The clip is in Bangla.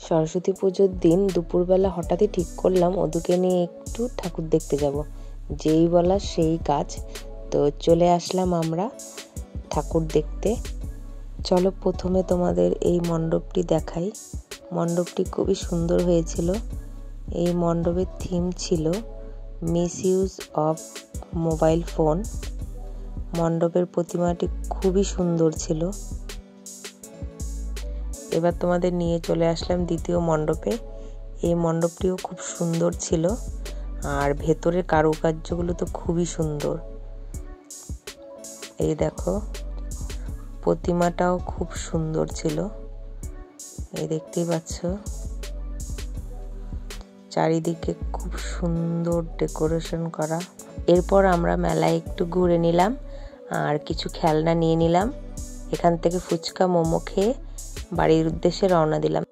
সরস্বতী পুজোর দিন দুপুরবেলা হঠাৎই ঠিক করলাম ওদেরকে নিয়ে একটু ঠাকুর দেখতে যাব। যেই বলা সেই কাজ। তো চলে আসলাম আমরা ঠাকুর দেখতে। চলো প্রথমে তোমাদের এই মণ্ডপটি দেখাই। মণ্ডপটি খুবই সুন্দর হয়েছিল। এই মণ্ডপের থিম ছিল মিসইউজ অফ মোবাইল ফোন। মণ্ডপের প্রতিমাটি খুবই সুন্দর ছিল। এবার তোমাদের নিয়ে চলে আসলাম দ্বিতীয় মণ্ডপে। এই মণ্ডপটিও খুব সুন্দর ছিল, আর ভেতরের কারুকার্যগুলো তো খুবই সুন্দর। এই দেখো, প্রতিমাটাও খুব সুন্দর ছিল। এই দেখতেই পাচ্ছ, চারিদিকে খুব সুন্দর ডেকোরেশন করা। এরপর আমরা মেলায় একটু ঘুরে নিলাম আর কিছু খেলনা নিয়ে নিলাম। এখান থেকে ফুচকা মোমো খেয়ে বাড়ির উদ্দেশ্যে রওনা দিলাম।